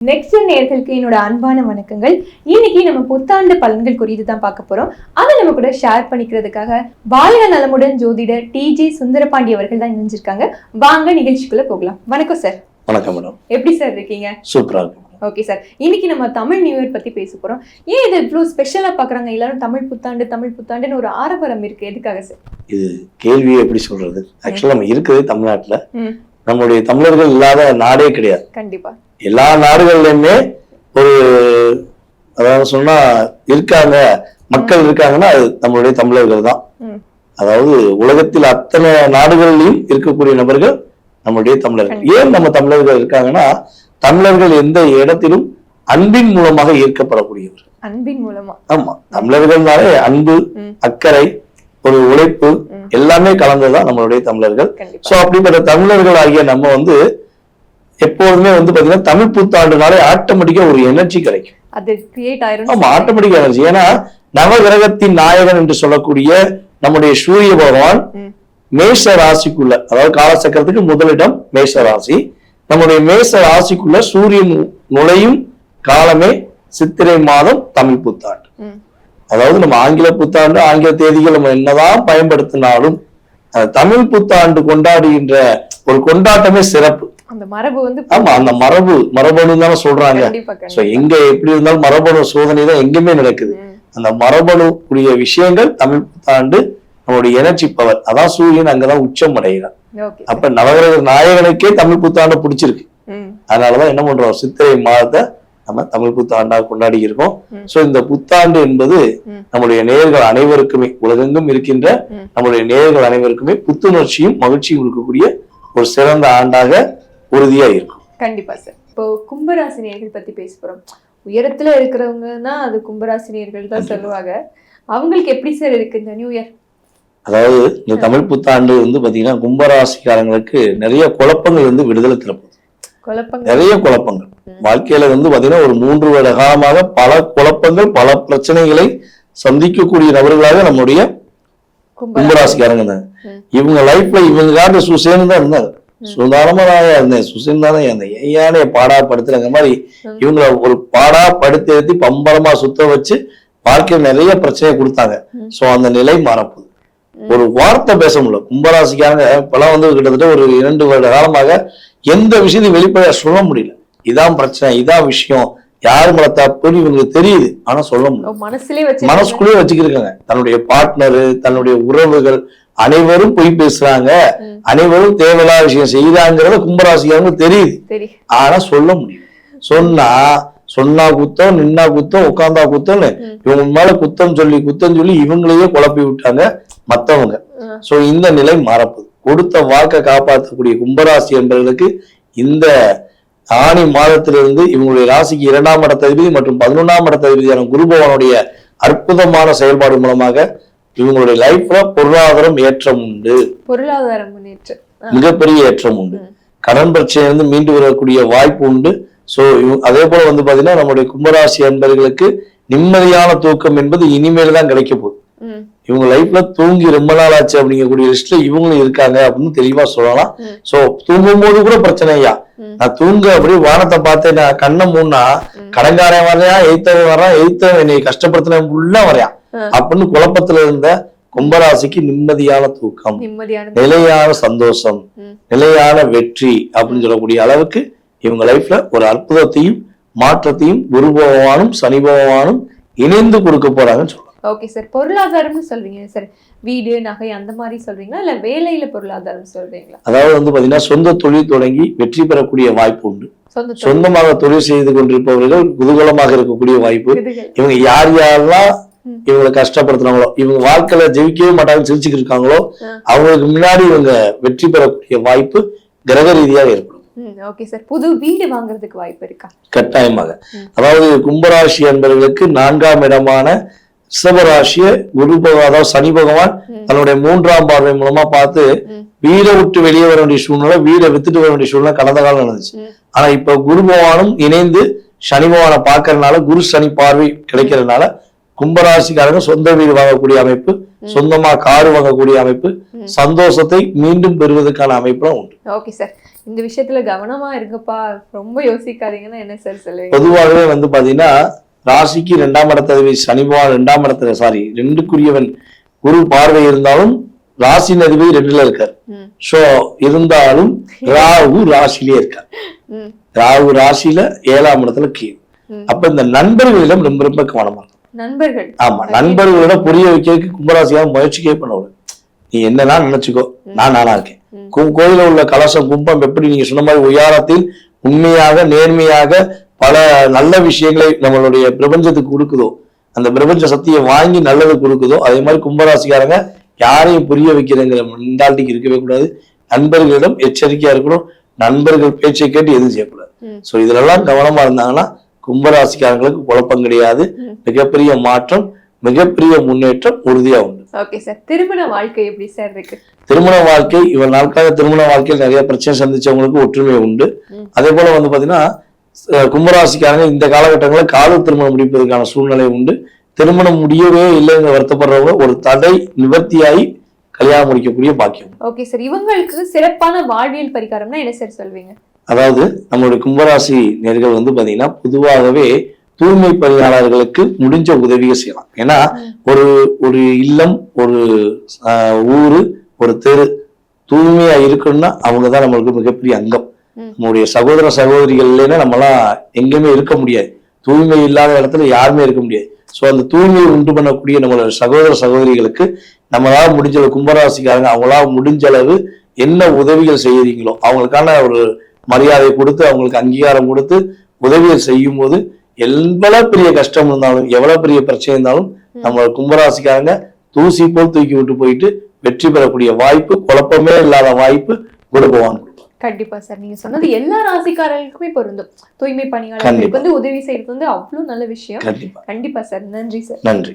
Next நேயர்களுக்கு என்னோட அன்பான வணக்கங்கள். இன்னைக்கு நம்ம புத்தாண்டு பலன்கள் குறித்து தான் பார்க்க போறோம். அதை நம்ம கூட ஷேர் பண்ணிக்கிறதுக்காக வாழ்க நலமுடன் ஜோதிடர் டிஜி சுந்தரபாண்டி அவர்கள் தான் இணைஞ்சிருக்காங்க. வாங்க நிகழ்ச்சிக்குள்ள போகலாம். வணக்கம் சார். வணக்கம் மேடம். எப்படி சார் இருக்கீங்க? சூப்பரா இருக்கு. ஓகே சார், இன்னைக்கு நம்ம தமிழ் நியூ இயர் பத்தி பேச போறோம். ஏன் இது இவ்வளவு ஸ்பெஷலா பாக்குறாங்க எல்லாரும்? தமிழ் புத்தாண்டுன்னு ஒரு ஆரவாரம் இருக்கு, எதுக்காக சார்? இது கேள்வியை எப்படி சொல்றது? ஆக்சுவலா நம்ம இருக்குது தமிழ்நாட்டுல, நம்மளுடைய தமிழர்கள் இல்லாத நாடே கிடையாது. கண்டிப்பா எல்லா நாடுகள்லயுமே ஒரு அதாவது சொன்னா இருக்காங்க, மக்கள் இருக்காங்கன்னா அது நம்மளுடைய தமிழர்கள் தான். அதாவது உலகத்தில் அத்தனை நாடுகளிலும் இருக்கக்கூடிய நபர்கள் நம்மளுடைய தமிழர்கள். ஏன் நம்ம தமிழர்கள் இருக்காங்கன்னா, தமிழர்கள் எந்த இடத்திலும் அன்பின் மூலமாக ஈர்க்கப்படக்கூடியவர். அன்பின் மூலமா? ஆமா, தமிழர்கள்னாலே அன்பு, அக்கறை, ஒரு உழைப்பு எல்லாமே கலந்ததுதான் நம்மளுடைய தமிழர்கள். சோ அப்படிப்பட்ட தமிழர்கள் ஆகிய நம்ம எப்போதுமே பாத்தீங்கன்னா தமிழ் புத்தாண்டுனாலே ஆட்டோமேட்டிக்கா ஒரு எனர்ஜி கிடைக்கும். அது கிரியேட் ஆயிரும். ஆமா, ஆட்டோமேட்டிக் எனர்ஜி. ஏன்னா நவகிரகத்தின் நாயகன் என்று சொல்லக்கூடிய நம்முடைய சூரிய பகவான் மேஷ ராசிக்குள்ள, அதாவது காலசக்கரத்துக்கு முதலிடம் மேஷ ராசி, நம்முடைய மேஷ ராசிக்குள்ள சூரியன் நுழையும் காலமே சித்திரை மாதம் தமிழ் புத்தாண்டு. அதாவது நம்ம ஆங்கில புத்தாண்டு, ஆங்கில தேதிகள் நம்ம என்னதான் பயன்படுத்தினாலும் தமிழ் புத்தாண்டு கொண்டாடுகின்ற ஒரு கொண்டாட்டமே சிறப்பு. அந்த மரபு ஆமா, அந்த மரபணு தானே சொல்றாங்க. எங்க எப்படி இருந்தாலும் மரபணு சோதனை தான் எங்குமே நடக்குது. அந்த மரபணு கூடிய விஷயங்கள் தமிழ் புத்தாண்டு நம்மளுடைய எனர்ஜி பவர். அதான் சூரியன் அங்கதான் உச்சம் அடைகிறான். அப்ப நவகிரக நாயகனுக்கே தமிழ் புத்தாண்டு பிடிச்சிருக்கு. அதனாலதான் என்ன பண்றோம், சித்திரை மாதத்தை நம்ம தமிழ் புத்தாண்டா கொண்டாடி இருக்கோம். சோ இந்த புத்தாண்டு என்பது நம்முடைய நேயர்கள் அனைவருக்குமே, உலகெங்கும் இருக்கின்ற நம்முடைய நேயர்கள் அனைவருக்குமே புத்துணர்ச்சியும் மகிழ்ச்சியும் இருக்கக்கூடிய ஒரு சிறந்த ஆண்டாக உறுதியா இருக்கும். கண்டிப்பா சார். இப்போ கும்பராசினியர்கள் பத்தி பேச போறோம். உயரத்துல இருக்கிறவங்கன்னா அது கும்பராசினியர்கள் தான் சொல்லுவாங்க. அவங்களுக்கு எப்படி சார் இருக்கு இந்த நியூ இயர்? அதாவது இந்த தமிழ் புத்தாண்டு பாத்தீங்கன்னா கும்பராசிக்காரங்களுக்கு நிறைய குழப்பங்கள் விடுதலை தரப்போகுது. நிறைய குழப்பங்கள் வாழ்க்கையில பாத்தீங்கன்னா ஒரு 3 வருட காலமாக பல குழப்பங்கள், பல பிரச்சனைகளை சந்திக்கக்கூடிய நபர்களாக நம்முடைய கும்பராசிக்காரங்க இருந்தாங்க. இவங்க லைஃப்ல இவங்க காட்டு சுசேன்னு தான் இருந்தாங்க. சுதாரணமா தான் இருந்தேன், சுசேன் தானே இருந்தேன், ஏன் பாடா படுத்துறங்க மாதிரி இவங்களை ஒரு பாடா படுத்தி பம்பரமா சுத்த வச்சு வாழ்க்கையில் நிறைய பிரச்சனையை கொடுத்தாங்க. சோ அந்த நிலை மாறப்போகுது. ஒரு வார்த்தை பேச முடியல கும்பராசிக்காரங்க. இப்பெல்லாம் கிட்டத்தட்ட ஒரு 2 வருட காலமாக எந்த விஷயத்தையும் வெளிப்படையா சொல்ல முடியல. இதான் பிரச்சனை, இதான் விஷயம், யாரு மேல தப்புன்னு இவங்களுக்கு தெரியுது, ஆனா சொல்ல முடியல. மனசுக்குள்ளேயே வச்சுக்கிருக்காங்க. தன்னுடைய பார்ட்னரு, தன்னுடைய உறவுகள் அனைவரும் பொய் பேசுறாங்க, அனைவரும் தேவையில்லாத விஷயம் செய்யறாங்கிறத கும்பராசிக்காரங்க தெரியுது, ஆனா சொல்ல முடியும். சொன்னா குத்தம், நின்னா குத்தம், உட்கார்ந்தா குத்தம்னு இவங்க மேல குத்தம் சொல்லி இவங்களையே குழப்பி விட்டாங்க மத்தவங்க. சோ இந்த நிலை மாறப்போகுது. கொடுத்த வாக்கை காப்பாற்றக்கூடிய கும்பராசி என்பவர்களுக்கு இந்த ஆணி மாதத்திலிருந்து இவங்களுடைய ராசிக்கு 2ஆம் இடத்ததிபதி மற்றும் 11ஆம் இடத்ததிபதியான குரு பகவானுடைய அற்புதமான செயல்பாடு மூலமாக இவங்களுடைய லைஃப்ல பொருளாதாரம் ஏற்றம் உண்டு. பொருளாதாரம் முன்னேற்றம், மிகப்பெரிய ஏற்றம் உண்டு. கடன் பிரச்சனையிலிருந்து மீண்டு வரக்கூடிய வாய்ப்பு உண்டு. சோ அதே போல பாத்தீங்கன்னா நம்முடைய கும்பராசி என்பவர்களுக்கு நிம்மதியான தூக்கம் என்பது இனிமேல் தான் கிடைக்க போகுது. இவங்க லைஃப்ல தூங்கி ரொம்ப நாள் ஆச்சு அப்படிங்கக்கூடிய லிஸ்ட்ல இவங்களும் இருக்காங்க அப்படின்னு தெளிவா சொல்லலாம். சோ தூங்கும் போது கூட பிரச்சனையா, நான் தூங்க அப்படியே வானத்தை பார்த்தேன், நான் கண்ணை மூணா கடன்காரன் வரையான், எய்த்தவன் என்னை கஷ்டப்படுத்தின உள்ள வரையான் அப்படின்னு குழப்பத்துல இருந்த கும்பராசிக்கு நிம்மதியான தூக்கம், நிலையான சந்தோஷம், நிலையான வெற்றி அப்படின்னு சொல்லக்கூடிய அளவுக்கு இவங்க லைஃப்ல ஒரு அற்புதத்தையும் மாற்றத்தையும் குரு பகவானும் சனி பகவானும் இணைந்து கொடுக்க போறாங்கன்னு சொல்றாங்க. ஓகே சார், பொருளாதாரம்னு சொல்றீங்க சார், வீடு நகை அந்த மாதிரி சொல்றீங்களா இல்ல வேலையில பொருளாதாரம் சொல்றீங்களா? அதாவது பாத்தீங்கன்னா சொந்த தொழில் தொடங்கி வெற்றி பெறக்கூடிய வாய்ப்பு உண்டு. சொந்தமாக தொழில் செய்து கொண்டிருப்பவர்கள் குதூகலமாக இருக்கக்கூடிய வாய்ப்பு. இவங்க யாரெல்லாம் இவங்களை கஷ்டப்படுத்துறாங்களோ, இவங்க வாழ்க்கையில ஜெயிக்கவே மாட்டாங்க சிரிச்சுக்கிட்டு இருக்காங்களோ, அவங்களுக்கு முன்னாடி இவங்க வெற்றி பெறக்கூடிய வாய்ப்பு கிரக ரீதியாக ஏற்படும். ஓகே சார், புது வீடு வாங்குறதுக்கு வாய்ப்பு இருக்கா? கட்டாயமாக. அதாவது கும்பராசி என்பவர்களுக்கு 4ஆம் இடமான ரிஷபராசிய குரு பகவான், அதாவது சனி பகவான் தன்னுடைய 3ஆம் பார்வை மூலமா பார்த்து வீடை விட்டு வெளியே வர வேண்டிய சூழ்நிலை, வீடை வித்துட்டு வர வேண்டிய சூழ்நிலை கடந்த காலம் நடந்துச்சு. ஆனா இப்ப குரு பகவானும் இணைந்து சனி பகவானை பார்க்கறதுனால, குரு சனி பார்வை கிடைக்கிறதுனால கும்பராசிக்காரங்க சொந்த வீடு வாங்கக்கூடிய அமைப்பு, சொந்தமா காரு வாங்கக்கூடிய அமைப்பு, சந்தோஷத்தை மீண்டும் பெறுவதற்கான அமைப்புலாம் உண்டு. ஓகே சார், இந்த விஷயத்துல கவனமா இருங்கப்பா, ரொம்ப யோசிக்காதீங்கன்னா என்ன சார் சொல்லுவீங்க? பொதுவாகவே வந்து பாத்தீங்கன்னா ராசிக்கு 2ஆம் இடத்ததிபதி சனி பகவான் 2ஆம் இடத்துல 2க்குரியவன் குரு பார்வை இருந்தாலும் ராசியின் அதிபதி 2ல இருக்கார். சோ இருந்தாலும் ராகு ராசியிலே இருக்கார். ராகு ராசியில 7ஆம் இடத்துல கீழ். அப்ப இந்த நண்பர்களிடம் ரொம்ப ரொம்ப கவனமா இருக்கும். நண்பர்கள், ஆமா, நண்பர்களோட புரிய வைக்கிறதுக்கு கும்பராசியாக முயற்சிக்கே பண்ணணும். நீ என்னன்னா நினைச்சுக்கோ, நான் நானா இருக்கேன். கோயில உள்ள கலசம் கும்பம் எப்படி நீங்க சொன்ன மாதிரி உயரத்தில் உண்மையாக நேர்மையாக பல நல்ல விஷயங்களை நம்மளுடைய பிரபஞ்சத்துக்கு கொடுக்குதோ, அந்த பிரபஞ்ச சக்தியை வாங்கி நல்லது கொடுக்குதோ, அதே மாதிரி கும்பராசிக்காரங்க யாரையும் புரிய வைக்கிறங்கிற மென்டாலிட்டிக்கு இருக்கவே கூடாது. நண்பர்களிடம் எச்சரிக்கையா இருக்கணும். நண்பர்கள் பேச்சை கேட்டு எதுவும் செய்யக்கூடாது. சோ இதுலெல்லாம் கவனமா இருந்தாங்கன்னா கும்பராசிக்காரங்களுக்கு குழப்பம் கிடையாது. மிகப்பெரிய மாற்றம், மிகப்பெரிய முன்னேற்றம் உறுதியா உண்டு. ஓகே சார், திருமண வாழ்க்கை எப்படி சார் இருக்கு? திருமண வாழ்க்கை இவன் நாட்காக திருமண வாழ்க்கையில் நிறைய பிரச்சனை சந்திச்சவங்களுக்கு ஒற்றுமை உண்டு. அதே போல வந்து பாத்தீங்கன்னா கும்பராசிக்காரங்க இந்த காலகட்டங்களில் காதல் திருமணம் முடிப்பதற்கான சூழ்நிலை உண்டு. திருமணம் முடியவே இல்லைன்னு வருத்தப்படுறவங்க ஒரு தடை நிவர்த்தியாகி கல்யாணம் முடிக்கக்கூடிய பாக்கியம். ஓகே சார், இவங்களுக்கு சிறப்பான வாழ்வியல் பரிகாரம்னா என்ன சார் சொல்வீங்க? அதாவது நம்மளுடைய கும்பராசி நேர்கள் வந்து பாத்தீங்கன்னா பொதுவாகவே தூய்மை பணியாளர்களுக்கு முடிஞ்ச உதவியை செய்யலாம். ஏன்னா ஒரு ஒரு இல்லம், ஒரு ஊரு, ஒரு தெரு தூய்மையா இருக்கணும்னா அவங்கதான் நம்மளுக்கு மிகப்பெரிய அங்கம். நம்மளுடைய சகோதர சகோதரிகள் இல்லைன்னா நம்மளாம் எங்கேயுமே இருக்க முடியாது. தூய்மை இல்லாத இடத்துல யாருமே இருக்க முடியாது. சோ அந்த தூய்மையை உண்டு பண்ணக்கூடிய நம்மளோட சகோதர சகோதரிகளுக்கு நம்மளால முடிஞ்ச கும்பராசிக்காரங்க அவங்களால முடிஞ்ச அளவு என்ன உதவிகள் செய்யறீங்களோ அவங்களுக்கான ஒரு மரியாதை கொடுத்து அவங்களுக்கு அங்கீகாரம் கொடுத்து உதவிகள் செய்யும் போது எவ்வளவு பெரிய கஷ்டம் இருந்தாலும் எவ்வளவு பெரிய பிரச்சனை இருந்தாலும் நம்ம கும்பராசிக்காரங்க தூசி போல் தூக்கி விட்டு போயிட்டு வெற்றி பெறக்கூடிய வாய்ப்பு, குழப்பமே இல்லாத வாய்ப்பு கொடுக்குவாங்க. கண்டிப்பா சார், நீங்க சொன்னது எல்லா ராசிக்காரர்களுக்குமே பொருந்தும். தூய்மை பணியாளர்களுக்கு வந்து உதவி செய்யறது வந்து அவ்வளவு நல்ல விஷயம். கண்டிப்பா கண்டிப்பா சார். நன்றி சார். நன்றி.